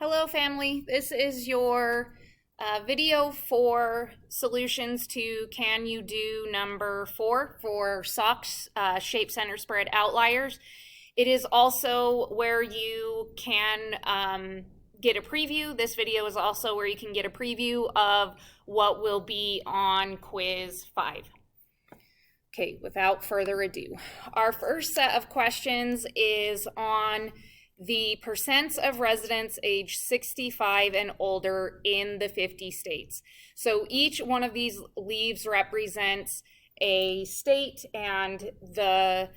Hello family, this is your video for solutions to Can You Do number 4 for SOX, Shape Center Spread Outliers. It is also where you can get a preview. This video is also where you can get a preview of what will be on quiz 5. Okay, without further ado, our first set of questions is on the percents of residents age 65 and older in the 50 states. So each one of these leaves represents a state, and the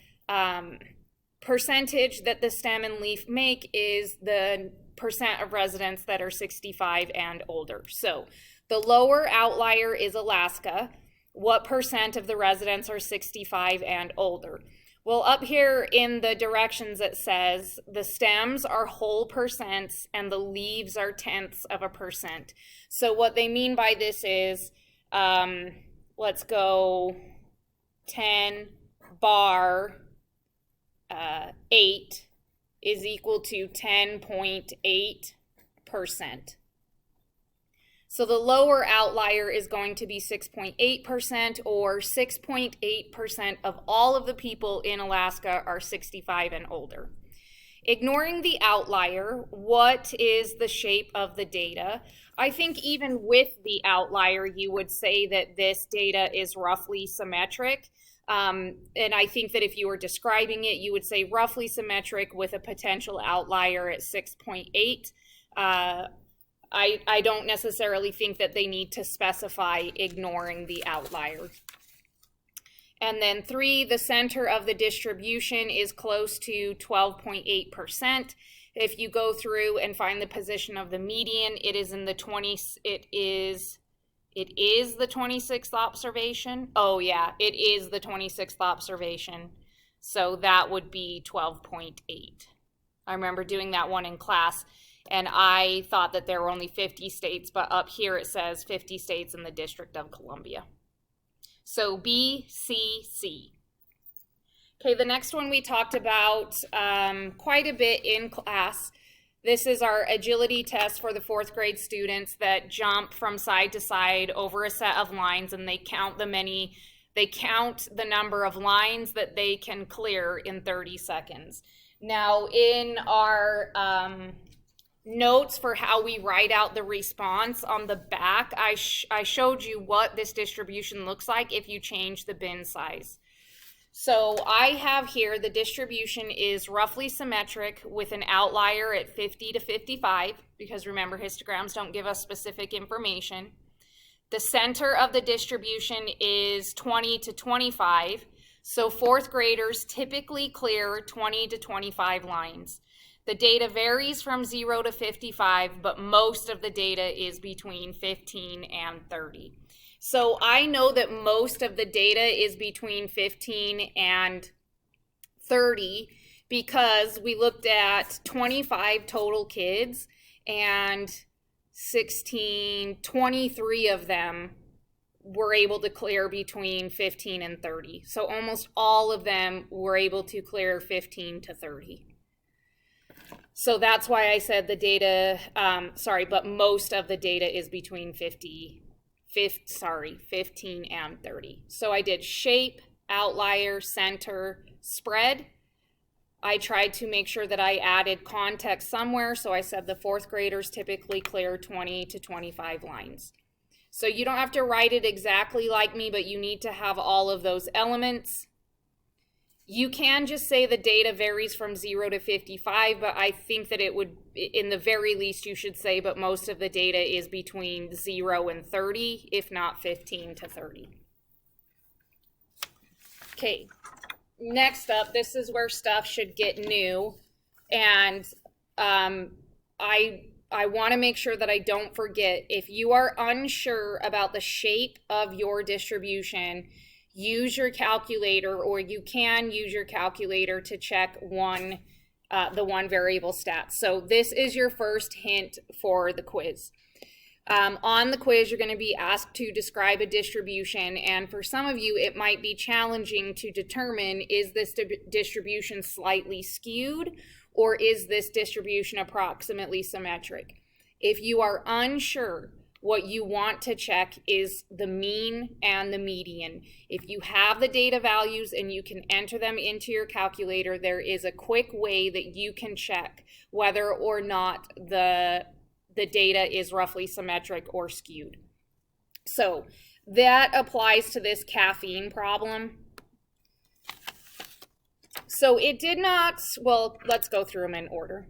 percentage that the stem and leaf make is the percent of residents that are 65 and older. So the lower outlier is Alaska. What percent of the residents are 65 and older? Well, up here in the directions it says the stems are whole percents and the leaves are tenths of a percent. So what they mean by this is, let's go 10 bar 8 is equal to 10.8%. So the lower outlier is going to be 6.8%, or 6.8% of all of the people in Alaska are 65 and older. Ignoring the outlier, what is the shape of the data? I think even with the outlier, you would say that this data is roughly symmetric. And I think that if you were describing it, you would say roughly symmetric with a potential outlier at 6.8. I don't necessarily think that they need to specify ignoring the outlier. And then 3, the center of the distribution is close to 12.8%. If you go through and find the position of the median, it is in the it is the 26th observation. Oh yeah, it is the 26th observation. So that would be 12.8. I remember doing that one in class, and I thought that there were only 50 states, but up here it says 50 states in the District of Columbia. So B, C, C. Okay, the next one we talked about quite a bit in class. This is our agility test for the 4th grade students that jump from side to side over a set of lines, and they count the number of lines that they can clear in 30 seconds. Now in our notes for how we write out the response on the back, I showed you what this distribution looks like if you change the bin size. So I have here the distribution is roughly symmetric with an outlier at 50 to 55, because remember, histograms don't give us specific information. The center of the distribution is 20 to 25, so 4th graders typically clear 20 to 25 lines. The data varies from 0 to 55, but most of the data is between 15 and 30. So I know that most of the data is between 15 and 30 because we looked at 25 total kids, and 23 of them were able to clear between 15 and 30. So almost all of them were able to clear 15 to 30. So that's why I said the data, but most of the data is between 15 and 30. So I did shape, outlier, center, spread. I tried to make sure that I added context somewhere, so I said the 4th graders typically clear 20 to 25 lines. So you don't have to write it exactly like me, but you need to have all of those elements. You can just say the data varies from 0 to 55, but I think that it would, in the very least, you should say, but most of the data is between 0 and 30, if not 15 to 30. Okay, next up, this is where stuff should get new, and I want to make sure that I don't forget, if you are unsure about the shape of your distribution, use your calculator, or you can use your calculator to check the one variable stat. So this is your first hint for the quiz. On the quiz, you're going to be asked to describe a distribution, and for some of you, it might be challenging to determine, is this distribution slightly skewed or is this distribution approximately symmetric? If you are unsure, what you want to check is the mean and the median. If you have the data values and you can enter them into your calculator, there is a quick way that you can check whether or not the data is roughly symmetric or skewed. So that applies to this caffeine problem. So it did not, well, let's go through them in order.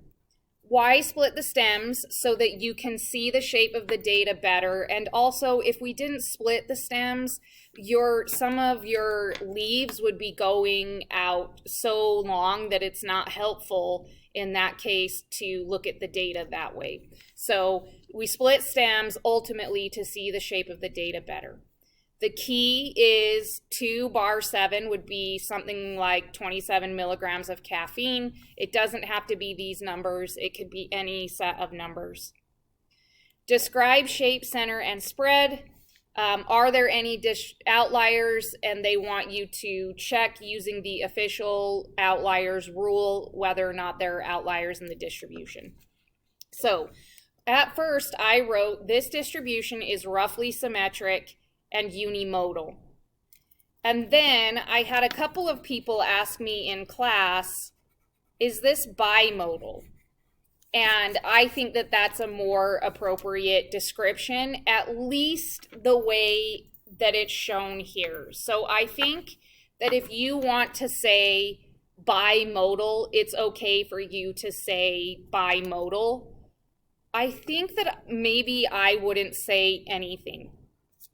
Why split the stems? So that you can see the shape of the data better. And also, if we didn't split the stems, some of your leaves would be going out so long that it's not helpful in that case to look at the data that way. So we split stems ultimately to see the shape of the data better. The key is 2 bar 7 would be something like 27 milligrams of caffeine. It doesn't have to be these numbers. It could be any set of numbers. Describe shape, center, and spread. Are there any outliers? And they want you to check using the official outliers rule whether or not there are outliers in the distribution. So at first I wrote this distribution is roughly symmetric and unimodal. And then I had a couple of people ask me in class, is this bimodal? And I think that that's a more appropriate description, at least the way that it's shown here. So I think that if you want to say bimodal, it's okay for you to say bimodal. I think that maybe I wouldn't say anything.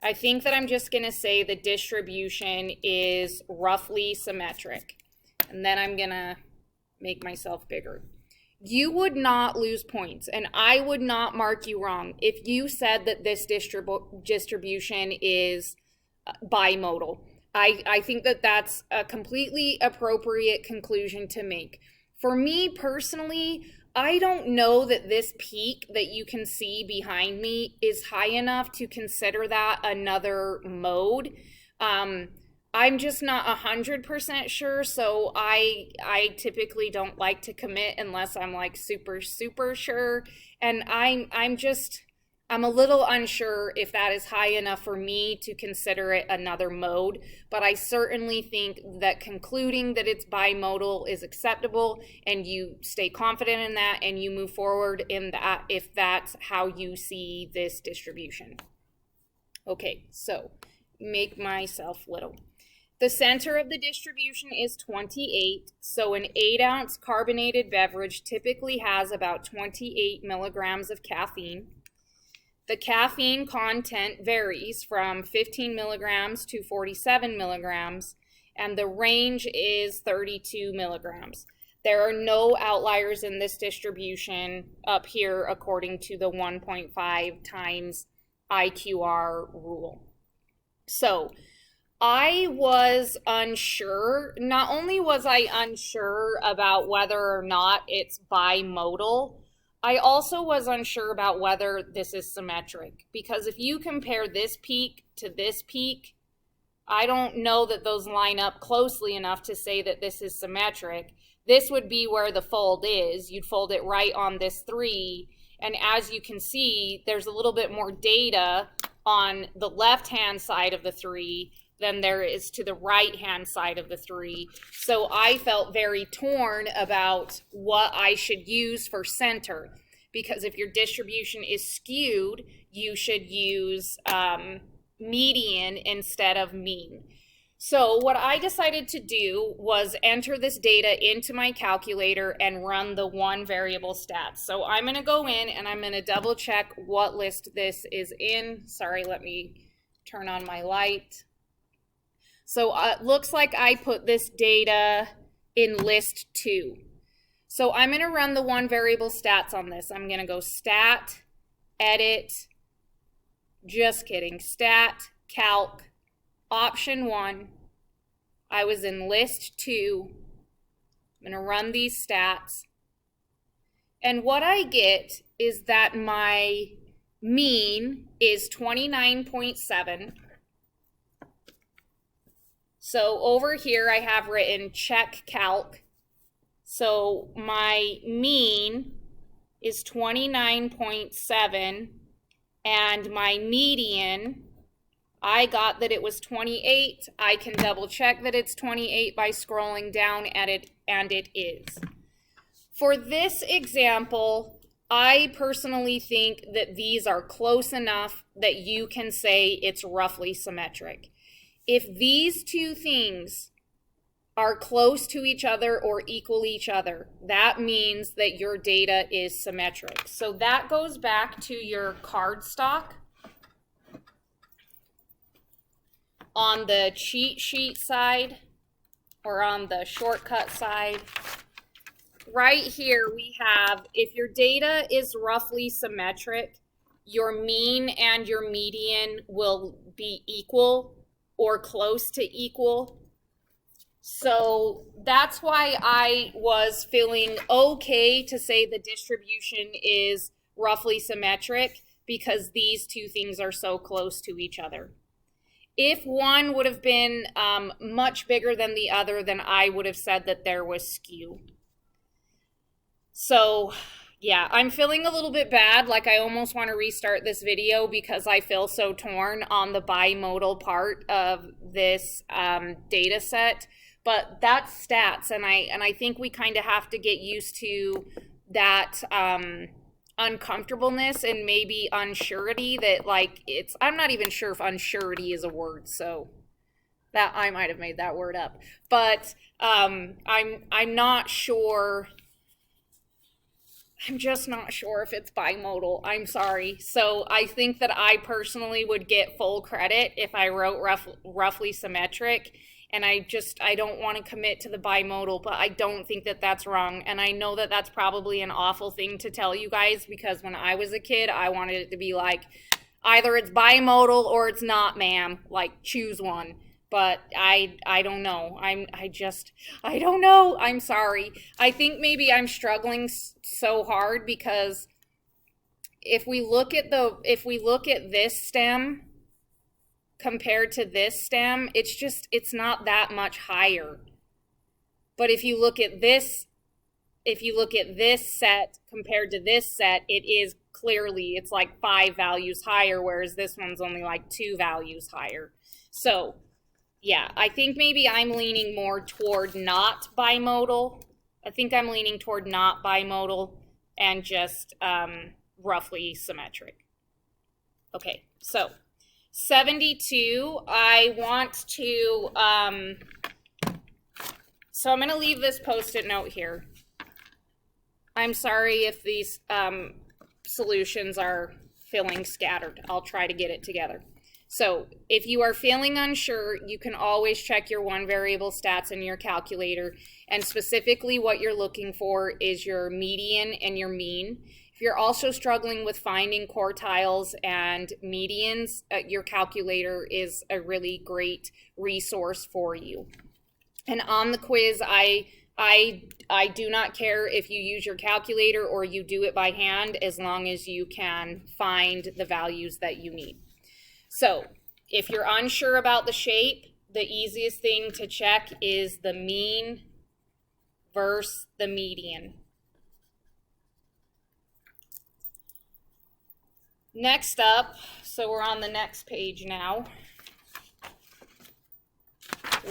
I think that I'm just going to say the distribution is roughly symmetric. And then I'm going to make myself bigger. You would not lose points, and I would not mark you wrong if you said that this distribution is bimodal. I think that that's a completely appropriate conclusion to make. For me personally, I don't know that this peak that you can see behind me is high enough to consider that another mode. I'm just not 100% sure, so I typically don't like to commit unless I'm like super sure. And I'm a little unsure if that is high enough for me to consider it another mode, but I certainly think that concluding that it's bimodal is acceptable, and you stay confident in that and you move forward in that if that's how you see this distribution. Okay, so make myself little. The center of the distribution is 28, so an 8-ounce carbonated beverage typically has about 28 milligrams of caffeine. The caffeine content varies from 15 milligrams to 47 milligrams, and the range is 32 milligrams. There are no outliers in this distribution up here according to the 1.5 times IQR rule. So I was unsure. Not only was I unsure about whether or not it's bimodal, I also was unsure about whether this is symmetric, because if you compare this peak to this peak, I don't know that those line up closely enough to say that this is symmetric. This would be where the fold is. You'd fold it right on this 3, and as you can see, there's a little bit more data on the left-hand side of the 3 than there is to the right-hand side of the 3. So I felt very torn about what I should use for center, because if your distribution is skewed, you should use median instead of mean. So what I decided to do was enter this data into my calculator and run the one variable stats. So I'm going to go in and I'm going to double check what list this is in. Sorry, let me turn on my light. So it looks like I put this data in list 2. So I'm going to run the one variable stats on this. I'm going to go stat, edit, just kidding, stat, calc, option 1. I was in list 2. I'm going to run these stats. And what I get is that my mean is 29.7. So over here I have written check calc. So my mean is 29.7, and my median, I got that it was 28. I can double check that it's 28 by scrolling down at it, and it is. For this example, I personally think that these are close enough that you can say it's roughly symmetric. If these two things are close to each other or equal each other, that means that your data is symmetric. So that goes back to your cardstock. On the cheat sheet side, or on the shortcut side, right here we have, if your data is roughly symmetric, your mean and your median will be equal or close to equal. So that's why I was feeling okay to say the distribution is roughly symmetric, because these two things are so close to each other. If one would have been much bigger than the other, then I would have said that there was skew. So yeah, I'm feeling a little bit bad, like I almost want to restart this video because I feel so torn on the bimodal part of this data set. But that's stats, and I think we kind of have to get used to that uncomfortableness and maybe unsurety that, like, it's, I'm not even sure if unsurety is a word, so that I might have made that word up. But I'm not sure. I'm just not sure if it's bimodal. I'm sorry. So I think that I personally would get full credit if I wrote roughly symmetric. And I don't want to commit to the bimodal, but I don't think that that's wrong. And I know that that's probably an awful thing to tell you guys, because when I was a kid, I wanted it to be like, either it's bimodal or it's not, ma'am. Like, choose one. But I don't know. I don't know. I'm sorry. I think maybe I'm struggling so hard because if we look at this stem compared to this stem, it's not that much higher. But if you look at this set compared to this set, it is clearly, it's like 5 values higher, whereas this one's only like 2 values higher. So yeah, I think maybe I'm leaning more toward not bimodal. I think I'm leaning toward not bimodal and just roughly symmetric. Okay, so 72, I want to, so I'm going to leave this post-it note here. I'm sorry if these solutions are feeling scattered. I'll try to get it together. So if you are feeling unsure, you can always check your one variable stats in your calculator, and specifically what you're looking for is your median and your mean. If you're also struggling with finding quartiles and medians, your calculator is a really great resource for you. And on the quiz, I do not care if you use your calculator or you do it by hand, as long as you can find the values that you need. So if you're unsure about the shape, the easiest thing to check is the mean versus the median. Next up, so we're on the next page now.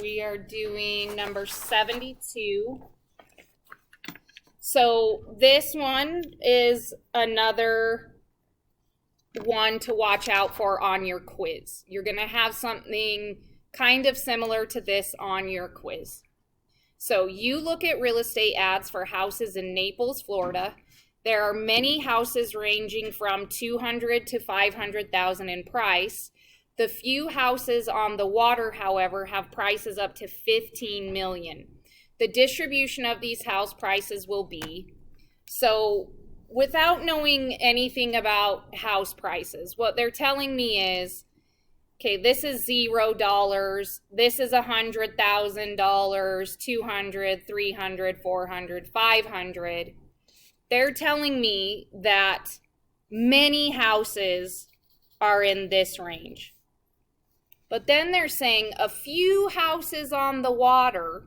We are doing number 72. So this one is another one to watch out for on your quiz. You're going to have something kind of similar to this on your quiz. So you look at real estate ads for houses in Naples, Florida. There are many houses ranging from $200,000 to $500,000 in price. The few houses on the water, however, have prices up to $15 million. The distribution of these house prices will be, so without knowing anything about house prices, what they're telling me is, okay, this is $0, this is $100,000, $200,000, $300,000, $400,000, $500,000. They're telling me that many houses are in this range. But then they're saying a few houses on the water,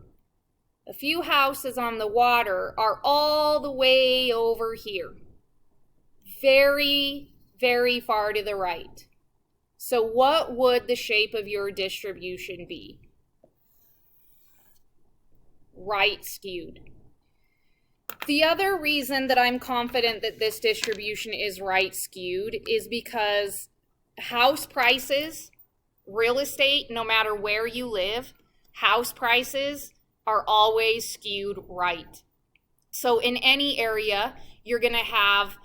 A few houses on the water are all the way over here. Very, very far to the right. So what would the shape of your distribution be? Right skewed. The other reason that I'm confident that this distribution is right skewed is because house prices, real estate, no matter where you live, house prices are always skewed right. So in any area, you're going to have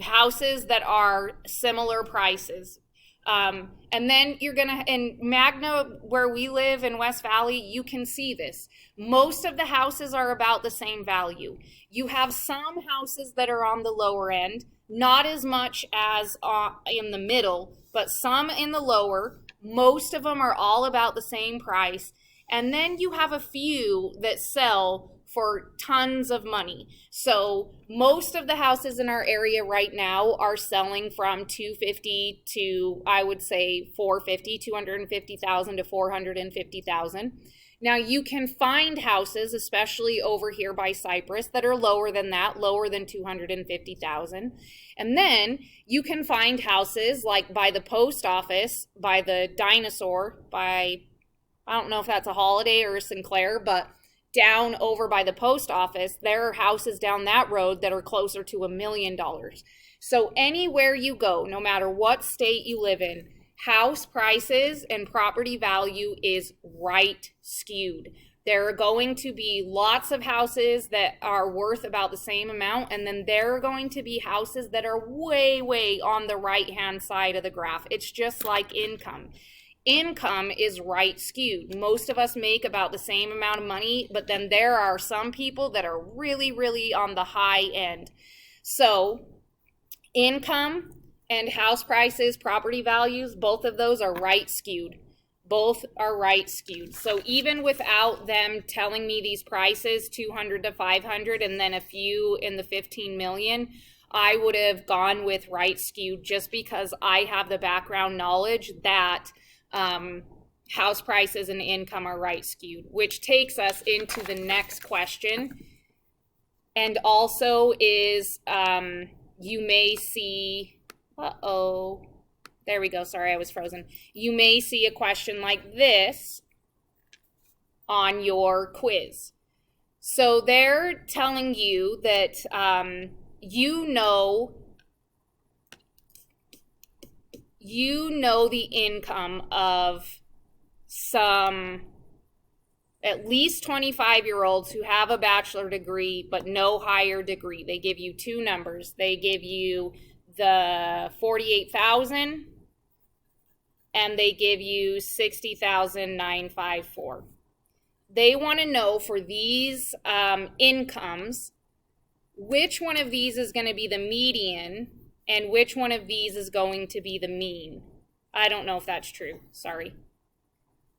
houses that are similar prices. And then you're going to, in Magna, where we live in West Valley, you can see this. Most of the houses are about the same value. You have some houses that are on the lower end, not as much as in the middle, but some in the lower. Most of them are all about the same price. And then you have a few that sell for tons of money. So most of the houses in our area right now are selling from $250,000 to, I would say, $450,000, $250,000 to $450,000. Now you can find houses, especially over here by Cypress, that are lower than that, lower than $250,000. And then you can find houses like by the post office, by the Dinosaur, by, I don't know if that's a Holiday or a Sinclair, but down over by the post office, there are houses down that road that are closer to $1 million. So anywhere you go, no matter what state you live in, house prices and property value is right skewed. There are going to be lots of houses that are worth about the same amount, and then there are going to be houses that are way, way on the right-hand side of the graph. It's just like income. Income is right skewed. Most of us make about the same amount of money, but then there are some people that are really, really on the high end. So income and house prices, property values, both of those are right skewed. Both are right skewed. So even without them telling me these prices, 200 to 500, and then a few in the 15 million, I would have gone with right skewed just because I have the background knowledge that house prices and income are right skewed, which takes us into the next question, and also is you may see, there we go, sorry, I was frozen. You may see a question like this on your quiz. So they're telling you that you know the income of some at least 25-year-olds who have a bachelor degree but no higher degree. They give you two numbers. They give you the 48,000 and they give you 60,954. They want to know for these incomes, which one of these is going to be the median and which one of these is going to be the mean. I don't know if that's true, sorry.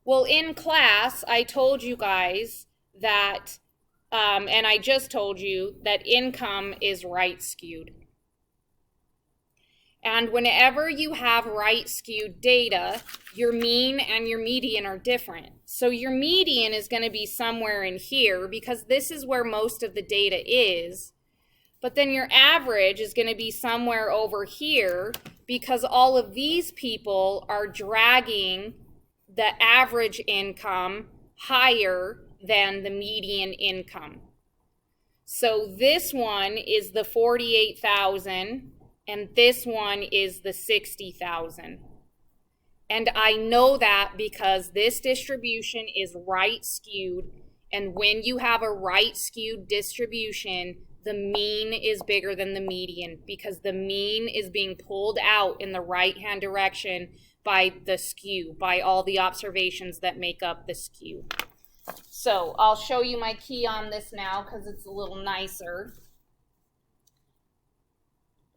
Well, in class, I told you guys that, and I just told you that income is right skewed. And whenever you have right skewed data, your mean and your median are different. So your median is going to be somewhere in here because this is where most of the data is. But then your average is going to be somewhere over here because all of these people are dragging the average income higher than the median income. So this one is the 48,000 and this one is the 60,000. And I know that because this distribution is right skewed, and when you have a right skewed distribution, the mean is bigger than the median because the mean is being pulled out in the right-hand direction by the skew, by all the observations that make up the skew. So I'll show you my key on this now because it's a little nicer.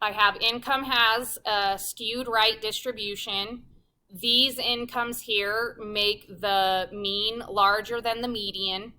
I have income has a skewed right distribution. These incomes here make the mean larger than the median.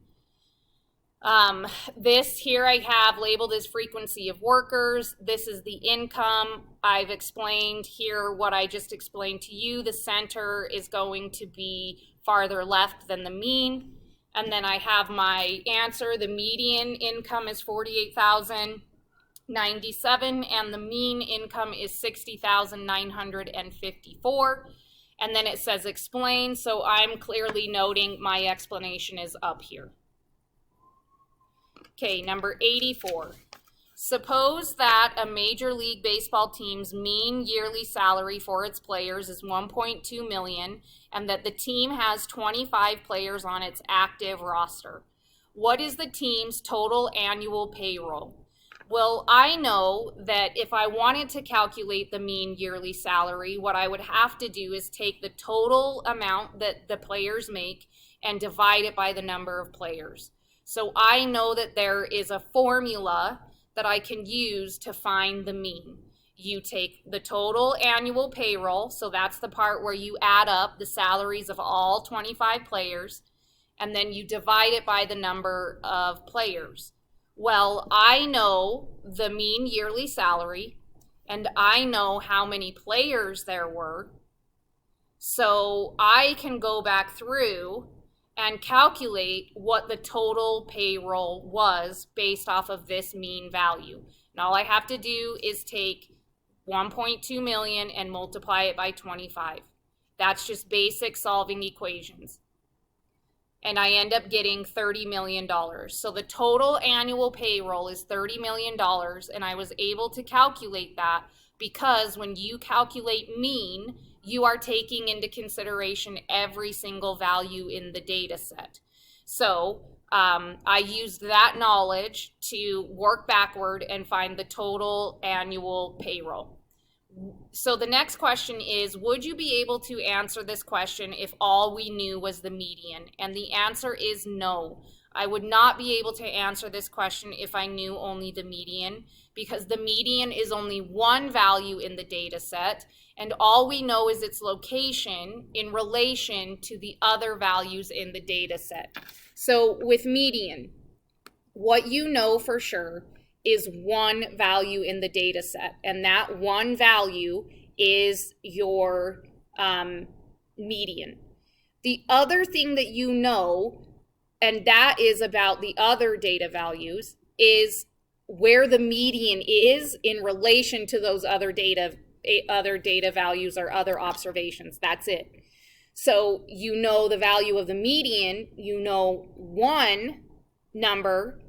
This here I have labeled as frequency of workers. This is the income. I've explained here what I just explained to you. The center is going to be farther left than the mean. And then I have my answer. The median income is $48,097 and the mean income is $60,954. And then it says explain, so I'm clearly noting my explanation is up here. Okay, number 84. Suppose that a Major League Baseball team's mean yearly salary for its players is $1.2 million and that the team has 25 players on its active roster. What is the team's total annual payroll? Well, I know that if I wanted to calculate the mean yearly salary, what I would have to do is take the total amount that the players make and divide it by the number of players. So I know that there is a formula that I can use to find the mean. You take the total annual payroll, so that's the part where you add up the salaries of all 25 players, and then you divide it by the number of players. Well, I know the mean yearly salary, and I know how many players there were, so I can go back through and calculate what the total payroll was based off of this mean value. And all I have to do is take 1.2 million and multiply it by 25. That's just basic solving equations. And I end up getting $30 million. So the total annual payroll is $30 million, and I was able to calculate that because when you calculate mean, you are taking into consideration every single value in the data set. So I used that knowledge to work backward and find the total annual payroll. So the next question is, would you be able to answer this question if all we knew was the median? And the answer is no. I would not be able to answer this question if I knew only the median, because the median is only one value in the data set, and all we know is its location in relation to the other values in the data set. So with median, what you know for sure is one value in the data set, and that one value is your median. The other thing that you know, and that is about the other data values, is where the median is in relation to those other data values or other observations. That's it. So you know the value of the median, you know one number,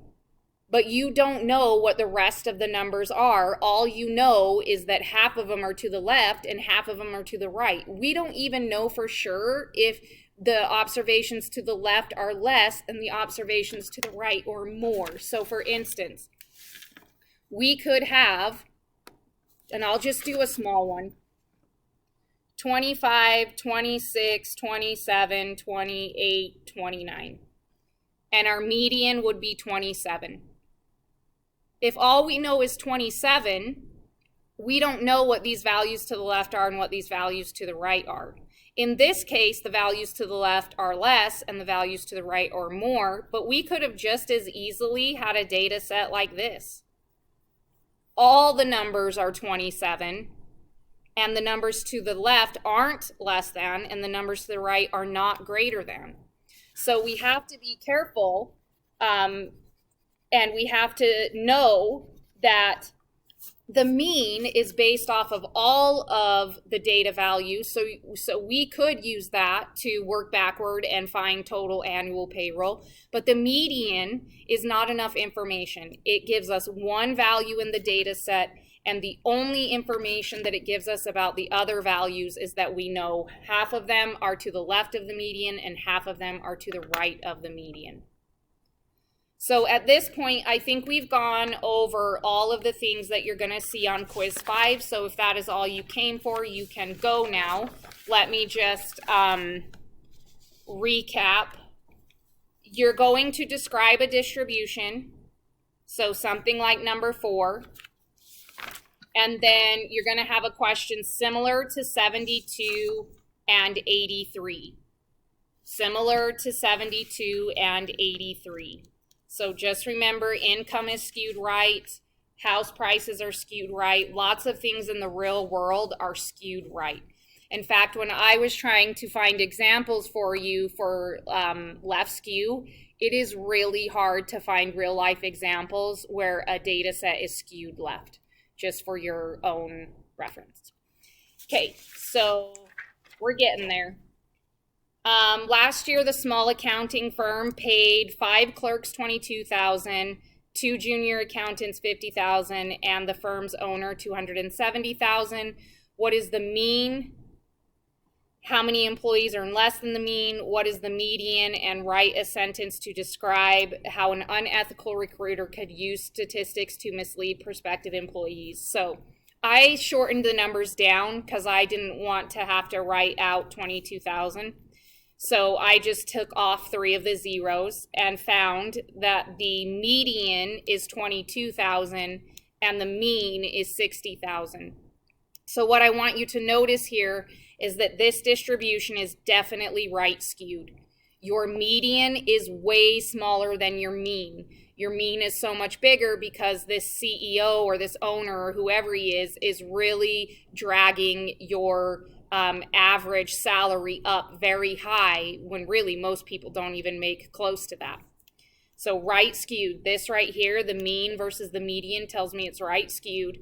but you don't know what the rest of the numbers are. All you know is that half of them are to the left and half of them are to the right. We don't even know for sure if the observations to the left are less and the observations to the right or more. So for instance, we could have, and I'll just do a small one, 25, 26, 27, 28, 29. And our median would be 27. If all we know is 27, we don't know what these values to the left are and what these values to the right are. In this case, the values to the left are less and the values to the right are more, but we could have just as easily had a data set like this. All the numbers are 27, and the numbers to the left aren't less than, and the numbers to the right are not greater than. So we have to be careful, and we have to know that the mean is based off of all of the data values. So we could use that to work backward and find total annual payroll. But the median is not enough information. It gives us one value in the data set, and the only information that it gives us about the other values is that we know half of them are to the left of the median and half of them are to the right of the median. So at this point, I think we've gone over all of the things that you're going to see on quiz 5. So if that is all you came for, you can go now. Let me just recap. You're going to describe a distribution, so something like number 4. And then you're going to have a question similar to 72 and 83. Similar to 72 and 83. So just remember, income is skewed right, house prices are skewed right, lots of things in the real world are skewed right. In fact, when I was trying to find examples for you for left skew, it is really hard to find real life examples where a data set is skewed left, just for your own reference. Okay, so we're getting there. Last year, the small accounting firm paid 5 clerks $22,000, 2 junior accountants $50,000, and the firm's owner $270,000. What is the mean? How many employees earn less than the mean? What is the median? And write a sentence to describe how an unethical recruiter could use statistics to mislead prospective employees. So I shortened the numbers down because I didn't want to have to write out 22,000. So I just took off 3 of the zeros and found that the median is 22,000 and the mean is 60,000. So what I want you to notice here is that this distribution is definitely right skewed. Your median is way smaller than your mean. Your mean is so much bigger because this CEO or this owner or whoever he is really dragging your average salary up very high when really most people don't even make close to that. So right skewed. This right here, the mean versus the median, tells me it's right skewed.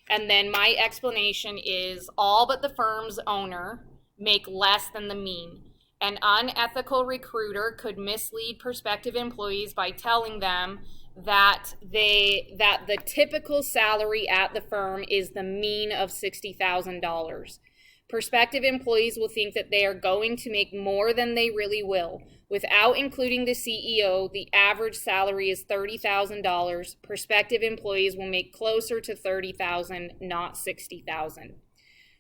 And then my explanation is all but the firm's owner make less than the mean. An unethical recruiter could mislead prospective employees by telling them that the typical salary at the firm is the mean of $60,000. Prospective employees will think that they are going to make more than they really will. Without including the CEO, the average salary is $30,000. Prospective employees will make closer to $30,000, not $60,000.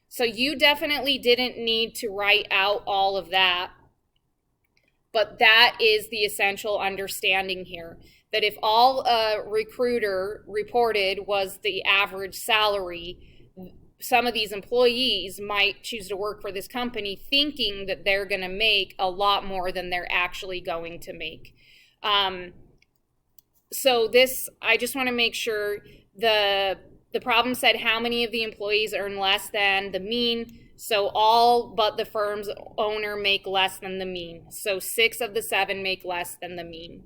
So you definitely didn't need to write out all of that, but that is the essential understanding here. That if all a recruiter reported was the average salary, some of these employees might choose to work for this company thinking that they're going to make a lot more than they're actually going to make. So this, I just want to make sure the problem said how many of the employees earn less than the mean. So all but the firm's owner make less than the mean. So 6 of the 7 make less than the mean.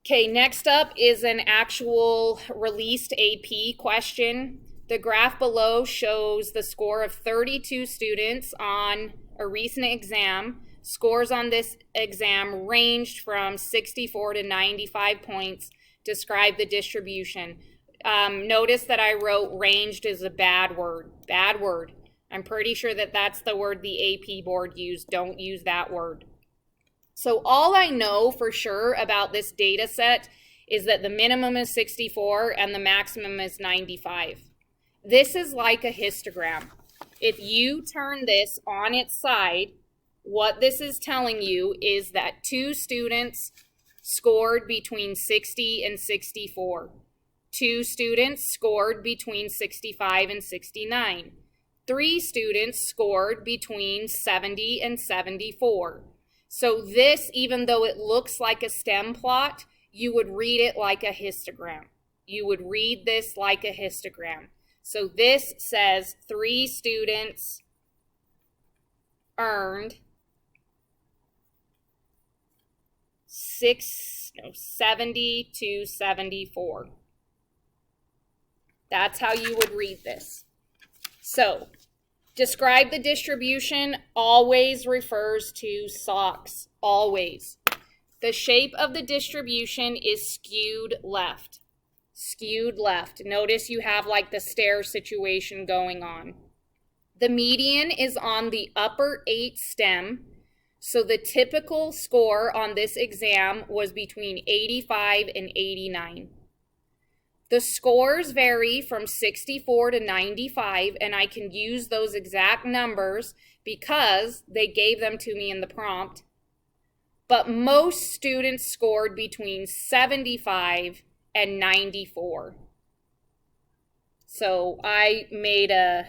Okay, next up is an actual released AP question. The graph below shows the score of 32 students on a recent exam. Scores on this exam ranged from 64 to 95 points. Describe the distribution. Notice that I wrote ranged is a bad word. Bad word. I'm pretty sure that that's the word the AP board used. Don't use that word. So all I know for sure about this data set is that the minimum is 64 and the maximum is 95. This is like a histogram. If you turn this on its side, what this is telling you is that 2 students scored between 60 and 64. 2 students scored between 65 and 69. 3 students scored between 70 and 74. So this, even though it looks like a stem plot, you would read it like a histogram. You would read this like a histogram. So this says 3 students earned 70 to 74. That's how you would read this. So describe the distribution always refers to SOX, always. The shape of the distribution is skewed left. Skewed left. Notice you have like the stair situation going on. The median is on the upper 8 stem. So the typical score on this exam was between 85 and 89. The scores vary from 64 to 95, and I can use those exact numbers because they gave them to me in the prompt. But most students scored between 75 and 94. So I made a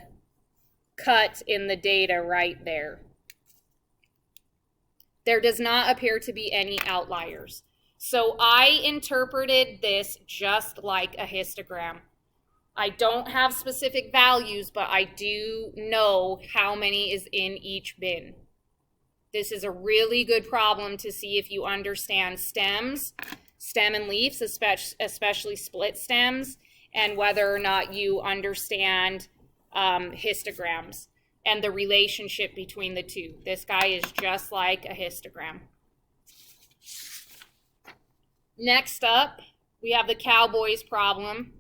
cut in the data right there. There does not appear to be any outliers. So I interpreted this just like a histogram. I don't have specific values, but I do know how many is in each bin. This is a really good problem to see if you understand stems, stem and leaves, especially split stems, and whether or not you understand histograms and the relationship between the two. This guy is just like a histogram. Next up, we have the Cowboys problem.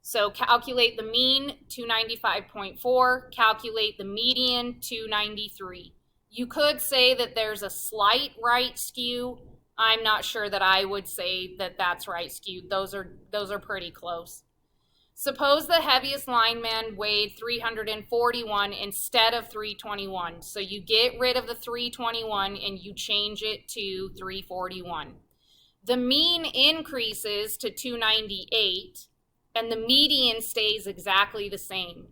So calculate the mean, 295.4, calculate the median, 293. You could say that there's a slight right skew. I'm not sure that I would say that that's right skewed. Those are pretty close. Suppose the heaviest lineman weighed 341 instead of 321. So you get rid of the 321 and you change it to 341. The mean increases to 298 and the median stays exactly the same.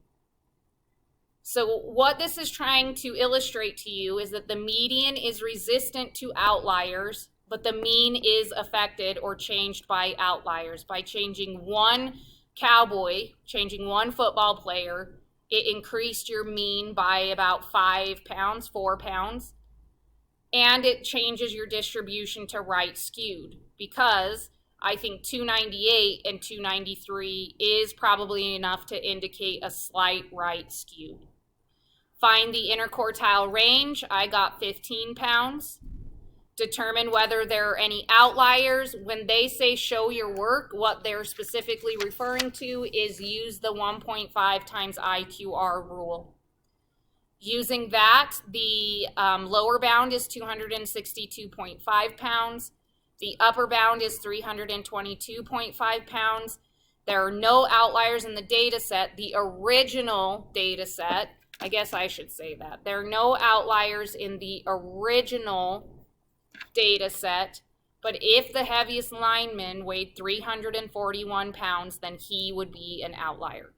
So what this is trying to illustrate to you is that the median is resistant to outliers, but the mean is affected or changed by outliers. By changing one cowboy, changing one football player, it increased your mean by about 5 pounds, 4 pounds. And it changes your distribution to right skewed, because I think 298 and 293 is probably enough to indicate a slight right skew. Find the interquartile range. I got 15 pounds. Determine whether there are any outliers. When they say show your work, what they're specifically referring to is use the 1.5 times IQR rule. Using that, the lower bound is 262.5 pounds. The upper bound is 322.5 pounds. There are no outliers in the data set. The original data set, I guess I should say that. There are no outliers in the original data set, but if the heaviest lineman weighed 341 pounds, then he would be an outlier.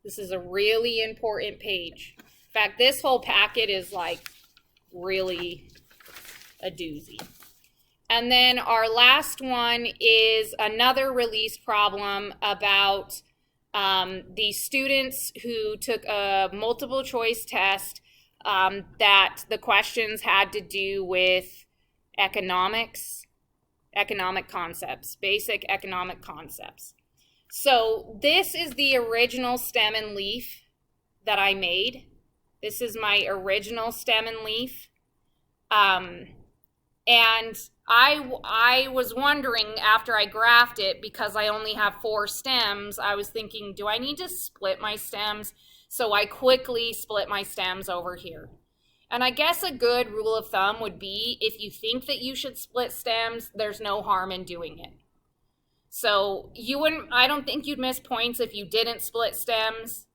This is a really important page. In fact, this whole packet is like really a doozy. And then our last one is another release problem about the students who took a multiple choice test that the questions had to do with economics, economic concepts, basic economic concepts. So this is the original stem and leaf that I made. This is my original stem and leaf. And I was wondering after I graphed it, because I only have 4 stems, I was thinking, do I need to split my stems? So I quickly split my stems over here. And I guess a good rule of thumb would be, if you think that you should split stems, there's no harm in doing it. So I don't think you'd miss points if you didn't split stems,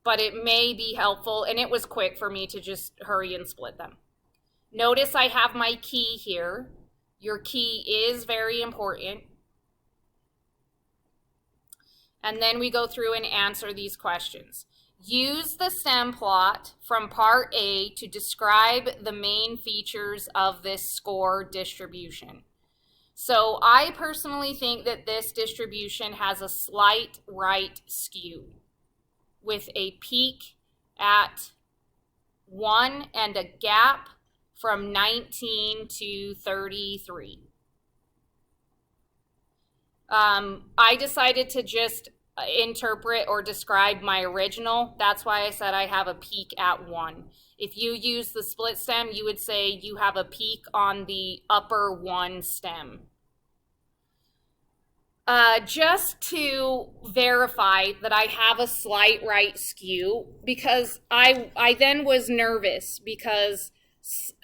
but it may be helpful, and it was quick for me to just hurry and split them. Notice I have my key here. Your key is very important. And then we go through and answer these questions. Use the stem plot from part A to describe the main features of this score distribution. So I personally think that this distribution has a slight right skew with a peak at 1 and a gap from 19 to 33. I decided to just interpret or describe my original. That's why I said I have a peak at 1. If you use the split stem, you would say you have a peak on the upper 1 stem. Just to verify that I have a slight right skew, because I then was nervous, because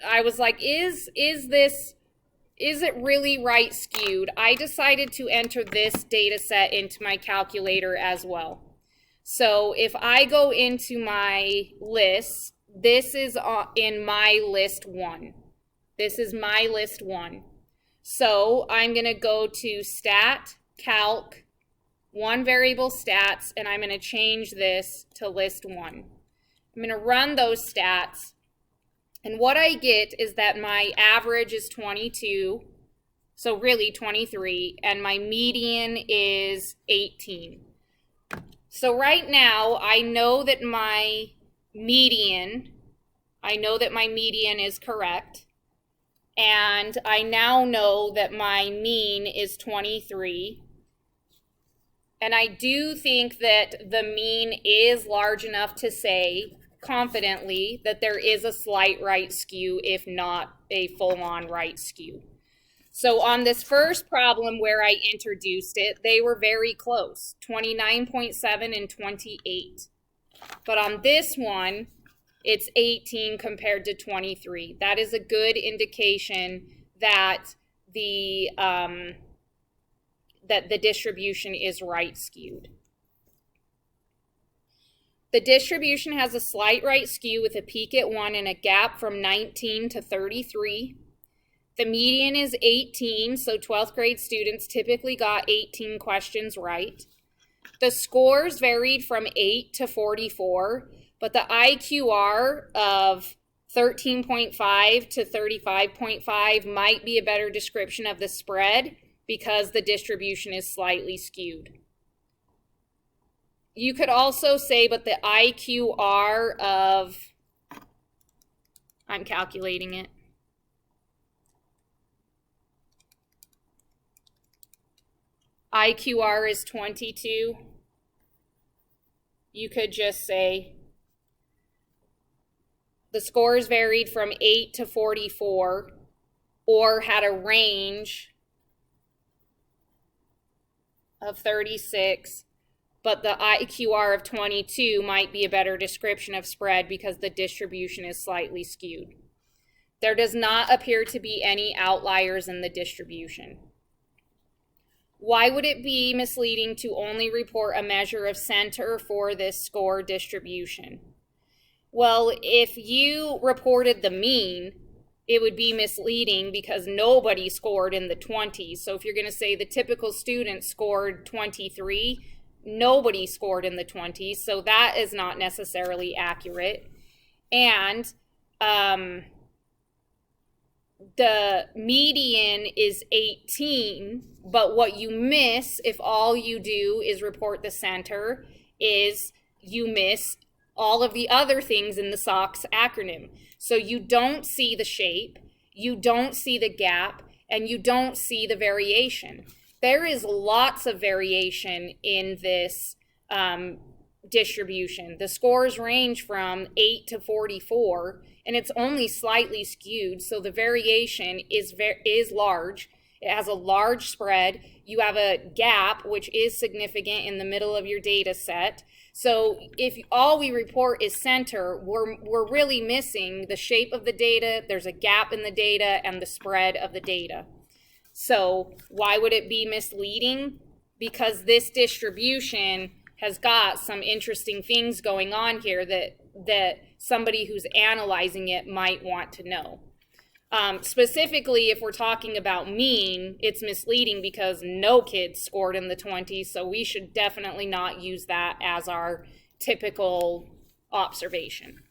I was like, is it really right skewed? I decided to enter this data set into my calculator as well. So if I go into my list, this is in my list 1. This is my list 1. So I'm going to go to stat, calc, 1 variable stats, and I'm going to change this to list 1. I'm going to run those stats. And what I get is that my average is 22, so really 23, and my median is 18. So right now, I know that my median is correct, and I now know that my mean is 23. And I do think that the mean is large enough to say confidently that there is a slight right skew, if not a full-on right skew. So on this first problem where I introduced it, they were very close, 29.7 and 28. But on this one, it's 18 compared to 23. That is a good indication that the distribution is right skewed. The distribution has a slight right skew with a peak at 1 and a gap from 19 to 33. The median is 18, so 12th grade students typically got 18 questions right. The scores varied from 8 to 44, but the IQR of 13.5 to 35.5 might be a better description of the spread because the distribution is slightly skewed. You could also say, but the IQR of, I'm calculating it. IQR is 22. You could just say the scores varied from 8 to 44 or had a range of 36, but the IQR of 22 might be a better description of spread because the distribution is slightly skewed. There does not appear to be any outliers in the distribution. Why would it be misleading to only report a measure of center for this score distribution? Well, if you reported the mean, it would be misleading because nobody scored in the 20s. So if you're going to say the typical student scored 23, nobody scored in the 20s. So that is not necessarily accurate. And the median is 18, but what you miss if all you do is report the center is you miss all of the other things in the SOX acronym. So you don't see the shape, you don't see the gap, and you don't see the variation. There is lots of variation in this distribution. The scores range from 8 to 44, and it's only slightly skewed, so the variation is large. It has a large spread. You have a gap, which is significant in the middle of your data set. So if all we report is center, we're really missing the shape of the data, there's a gap in the data, and the spread of the data. So why would it be misleading? Because this distribution has got some interesting things going on here that somebody who's analyzing it might want to know. Specifically, if we're talking about mean, it's misleading because no kids scored in the 20s, so we should definitely not use that as our typical observation.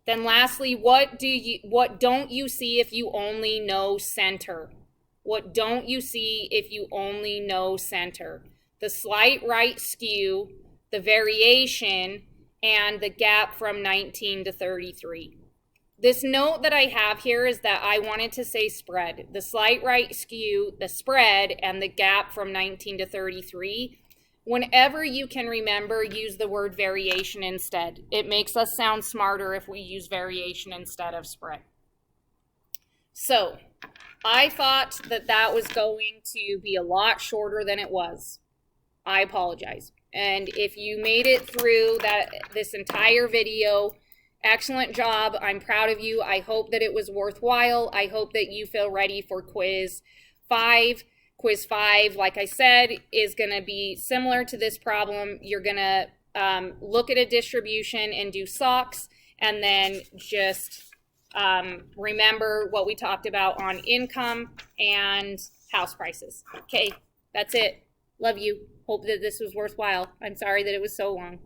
Then lastly, what don't you see if you only know center? What don't you see if you only know center? The slight right skew, the variation, and the gap from 19 to 33. This note that I have here is that I wanted to say spread. The slight right skew, the spread, and the gap from 19 to 33. Whenever you can remember, use the word variation instead. It makes us sound smarter if we use variation instead of spread. So, I thought that was going to be a lot shorter than it was. I apologize. And if you made it through this entire video, excellent job. I'm proud of you. I hope that it was worthwhile. I hope that you feel ready for quiz 5. Quiz 5, like I said, is going to be similar to this problem. You're going to look at a distribution and do SOX, and then just remember what we talked about on income and house prices. Okay, that's it. Love you. Hope that this was worthwhile. I'm sorry that it was so long.